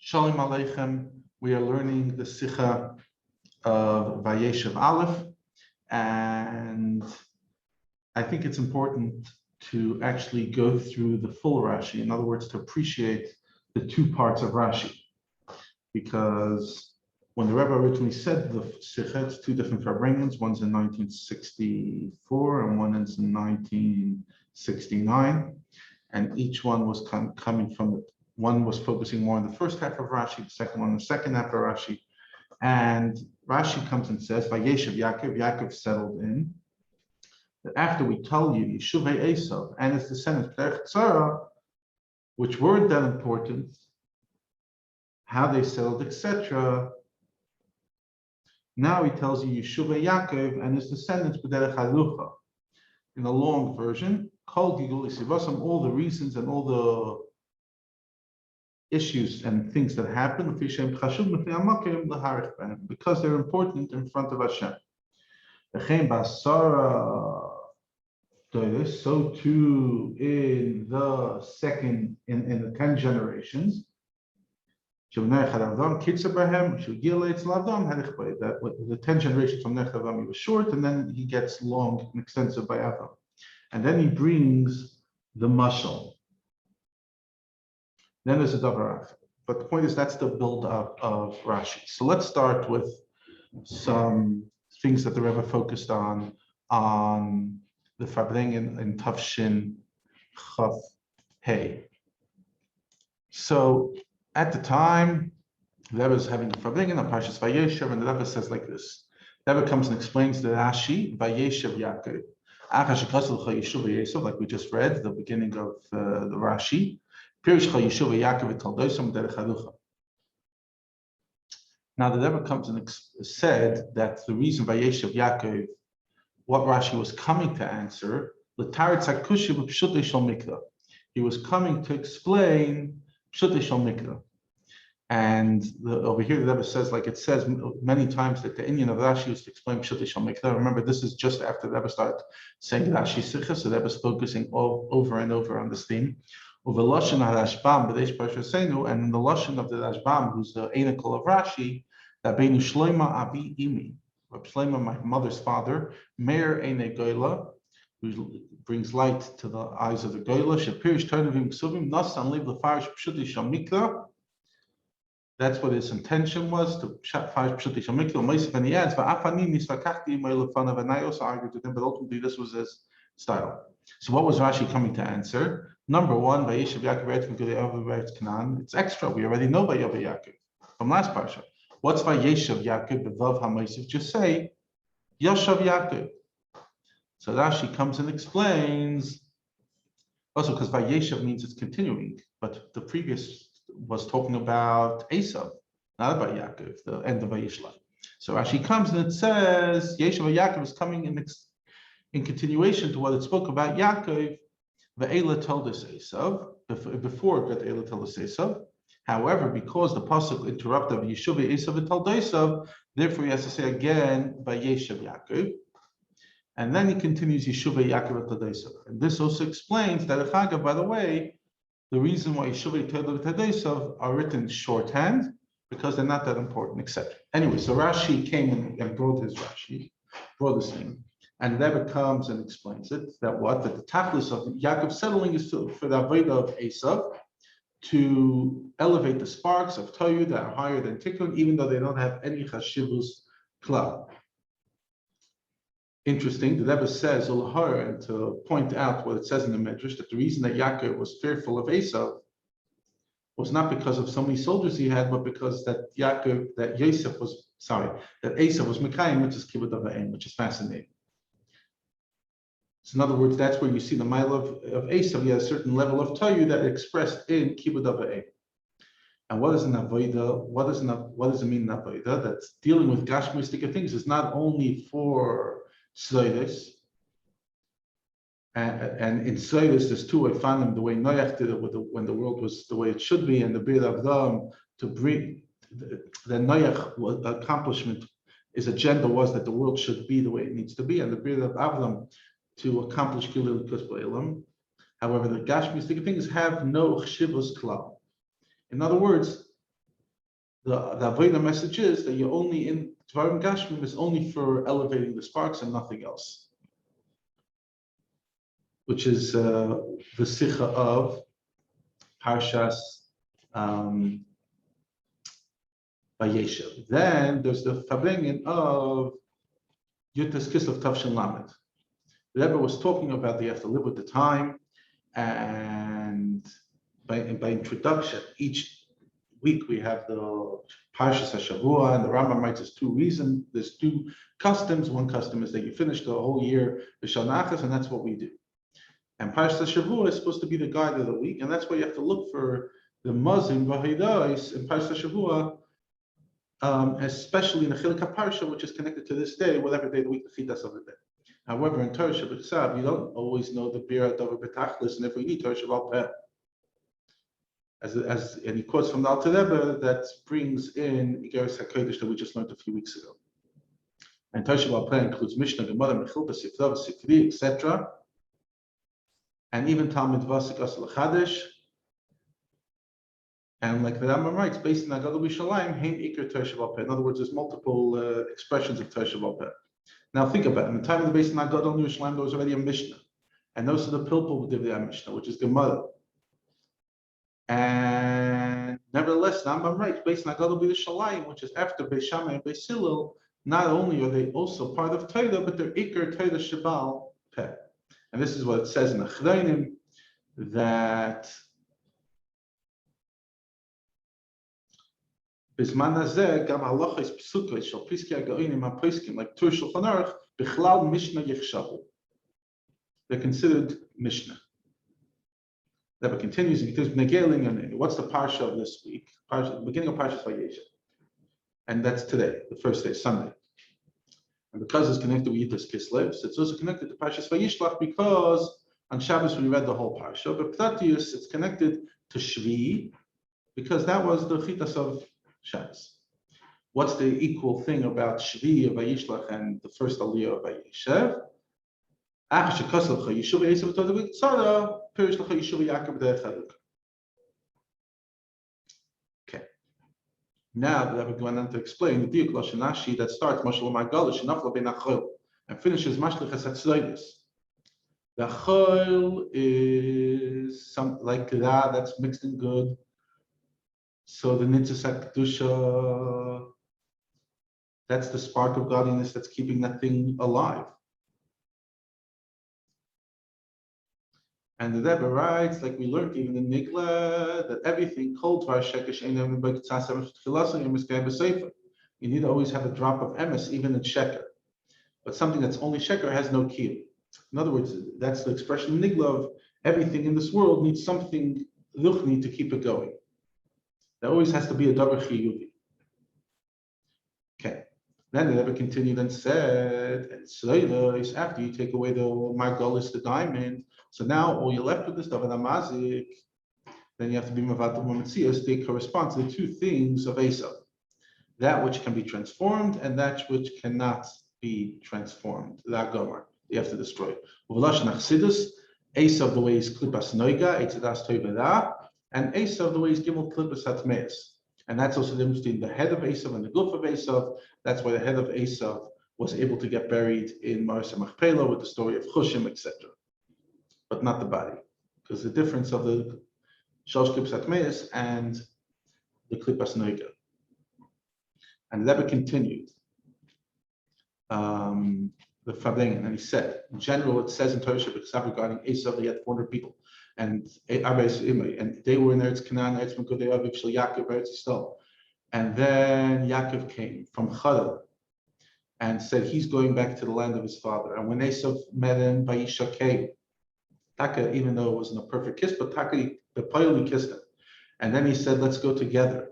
Shalom Aleichem. We are learning the Sicha of Vayeishev Aleph, and I think it's important to actually go through the full Rashi. In other words, to appreciate the two parts of Rashi, because when the Rebbe originally said the Sicha, it's two different Farbrengens. One's in 1964 and one is in 1969, and each one was coming from the. One was focusing more on the first half of Rashi, the second one, the second half of Rashi. And Rashi comes and says, Vayeishev Yaakov settled in. That after we tell you, Yeshuv Vayeishev and his descendants, which weren't that important, how they settled, etc. Now he tells you, Yeshuv Yaakov and his descendants, B'derech Halucha. In a long version, Kol Gigul Isivasam, all the reasons and all the issues and things that happen because they're important in front of Hashem. So too in the second, in the 10 generations, that the 10 generations from Nech Avam he was short, and then he gets long and extensive by Avam. And then he brings the mashal. Then there's a davar after. But the point is, that's the build-up of Rashi. So let's start with some things that the Rebbe focused on the Farbrengens in Tafshin Chaf Hey. So at the time, the Rebbe is having the Farbrengens on Parshas Vayeishev, and the Rebbe says like this. The Rebbe comes and explains the Rashi, Vayeishev Yaakov. Like we just read, the beginning of the Rashi. Now the Rebbe comes and said that the reason Vayeishev Yaakov, what Rashi was coming to answer, he was coming to explain Pshutei Shel Mikra. And over here the Rebbe says, like it says many times, that the Indian of Rashi used to explain Pshutei Shel Mikra. Remember, this is just after the Rebbe started saying Rashi Sicha, so the Rebbe is focusing over and over on this theme. And in the Lashon of the Rashbam, who's the Einikel of Rashi, that Beinu Shloima Abi Imi, Shloima, my mother's father, Meir Eine Goyla, who brings light to the eyes of the Goyla, Shapirish Tonavim Ksuvim, Nasan Liv Lefarish Pshuti Shel Mikra. That's what his intention was, to farish Pshuti Shel Mikra. Moisef, and he adds, Va'afani Nisvakachti Imay Lefanav, and I also argued with him, but ultimately this was his style. So what was Rashi coming to answer? Number one, Vayeishev Yaakov Eretz Eretz Canaan. It's extra. We already know Vayeishev Yaakov from last parsha. What's Vayeishev Yaakov? Bevav HaMoisef. Just say Yashav Yaakov. So Rashi comes and explains. Also, because Vayeishev means it's continuing, but the previous was talking about Esav, not about Yaakov, the end of Vayishla. So Rashi comes and it says Yeshav Yaakov is coming in continuation to what it spoke about Yaakov. Ve'ela told us Esav, before that Eila told us Esav. However, because the pasuk interrupted Yeshuv Esav and told Esav, therefore he has to say again Vayeishev Yaakov, and then he continues Yeshuv Yaakov and told Esav. And this also explains that, by the way, the reason why Yeshuv and told Esav are written shorthand, because they're not that important, etc. Anyway, so Rashi came and brought his Rashi, brought this thing. And Rebbe comes and explains it, that the tachlis of Yaakov settling is for the avodah of Esav, to elevate the sparks of Toyu that are higher than Tikkun, even though they don't have any chashivus klal. Interesting, the Rebbe says, and to point out what it says in the Medrash, that the reason that Yaakov was fearful of Esav was not because of so many soldiers he had, but because that Esav was Mekayim, which is kibbud of Ha'em, which is fascinating. So in other words, that's where you see the mile of Esav. He has a certain level of Toyu that expressed in kibbud of Ha'em. And what is an avodah? What does it mean in avodah? That's dealing with gashmistic things is not only for tzeiros. And in tzeiros, there's two way fanim, the way Noach did it when the world was the way it should be, and the Bir Avdam to bring the Noach accomplishment. His agenda was that the world should be the way it needs to be, and the Bir of Avdam to accomplish Gilul Kosbailam. However, the Gashmistic things have no chshivus klal. In other words, the Avodah message is that you're only in Dvarim Gashmim is only for elevating the sparks and nothing else, which is the Sicha of Parshas Vayeishev. Then there's the Farbrengens of Yutas Kislev Tavshin Lamed. The Rebbe was talking about that you have to live with the time, and by introduction, each week we have the Parshas HaShavua, and the Rambam writes there's two reasons, there's two customs. One custom is that you finish the whole year B'Shanachas, and that's what we do. And Parshas HaShavua is supposed to be the guide of the week, and that's why you have to look for the Mazim V'Haidos in Parshas HaShavua, especially in the Chiluk HaParsha, which is connected to this day, whatever day of the week, the Chidas of the day. However, in Torah Shabbat you don't always know the Bira Dover B'Tachlis, and if we need Torah Shabbat Peh. And he quotes from the Alter Rebbe that brings in Igeres HaKodesh that we just learned a few weeks ago. And Torah Shabbat Peh includes Mishnah, Gemara, Mechilta, Sifra, Sifri, etc. And even Talmud Vasik Asal Chadesh. And like the Rambam writes, based in Agada B'Shalayim, Hein Iker Torah Shabbat Peh. In other words, there's multiple expressions of Torah Shabbat Peh. Now think about it. In the time of the base in Agada B'Shalayim, there was already a Mishnah. And those are the Pilpul of the Mishnah, which is Gemara. And nevertheless, Rambam writes, based on Agada B'Shalayim, which is after Beis Shammai and Beis Hillel, not only are they also part of Torah, but they're Iker Torah Shabbat Peh. And this is what it says in Achrayim, that Bisman Hazeh Gam Halachos Psukos Shel Piskei HaGaonim HaPoskim, like Tur Shulchan Aruch, Bichlal Mishnah Yichshavu. They're considered Mishnah. Rebbe continues, and he says, and what's the parsha of this week? The beginning of Parshas Vayeishev. And that's today, the first day, Sunday. And because it's connected with Yutas Kislev, so it's also connected to Parshas Vayishlach because on Shabbos we read the whole parsha. But Ptatius, it's connected to Shvi because that was the Chitas of Shabbos. What's the equal thing about Shvi of Vayishlach and the first Aliyah of Vayeishev? Okay. Now that we're going on to explain the Diuk Lashanashi that starts Mashal Magal Shinafla Ben Achol and finishes Mashlichas Hatzloidus. The Achol is something like that's mixed in good. So the Nitzas HaKedusha, that's the spark of godliness that's keeping that thing alive. And the Rebbe writes, like we learned even in Nigla, that everything called Tvar Shekesh Einam B'Kitzasem Sh'Chilasem Yemiskei B'Sefer. You need to always have a drop of emes, even in Sheker. But something that's only Sheker has no kiyum. In other words, that's the expression in Nigla of everything in this world needs something luchni to keep it going. There always has to be a davar chiyuvi. Okay. Then the Rebbe continued and said, and Sreila is after you take away the margolis, the diamond. So now all you're left with is davar amazik. Then you have to be mavatal mamatzias. They correspond to the two things of Esav, that which can be transformed and that which cannot be transformed. That gomer you have to destroy. Esav the way is klipas noiga, etzadas toivada, and Esav the way is gimel klipas hatmeis. And that's also the difference between the head of Esav and the guf of Esav. That's why the head of Esav was able to get buried in Marsa Machpelah with the story of Chushim, etc. But not the body, because the difference of the Shalosh Klipas Hatmeis and the Klipas Noiga. And the Rebbe continued the Farbrengens, and he said, in general, it says in Torah Shabbat regarding Esav, he had 400 people, and they were in Eretz Canaan, Eretz Mekudei Aviv Shel Yaakov, Eretz Yisrael. And then Yaakov came from Chadar and said he's going back to the land of his father. And when Esav met him, Vayisha came. Taka, even though it wasn't a perfect kiss, but Taka, the Payoli kissed him. And then he said, let's go together.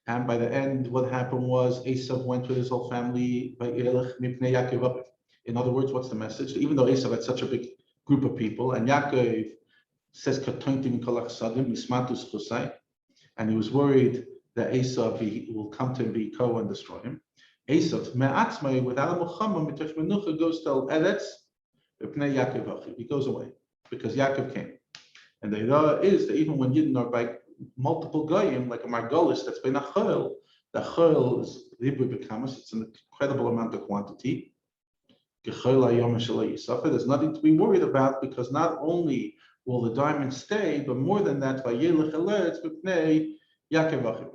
And by the end, what happened was Esav went with his whole family. In other words, what's the message? Even though Esav had such a big group of people, and Yaakov says, and he was worried that Esav will come to him, be Ko, and destroy him. Esav, without a Muhammad, goes to Eretz, he goes away because Yaakov came. And the idea is that even when Yidden are by multiple goyim, like a margolis that's been achol, The chol is ribui b'kamas. It's an incredible amount of quantity. There's nothing to be worried about because not only will the diamond stay, but more than that,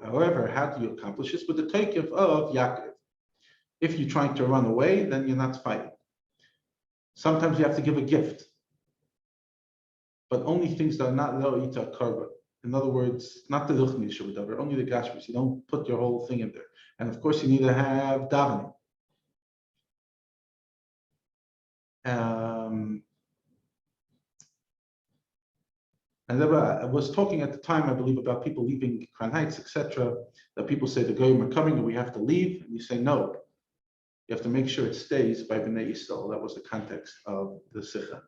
however, how do you accomplish this? With the takeoff of Yaakov. If you're trying to run away, then you're not fighting. Sometimes you have to give a gift, but only things that are not lo'ita karba. In other words, not the luchni shudavar, only the gashmis. You don't put your whole thing in there. And of course, you need to have davening. And I was talking at the time, I believe, about people leaving Crown Heights, etc. That people say the goyim are coming and we have to leave, and you say no. You have to make sure it stays by Bnei Yisrael. That was the context of the Sicha.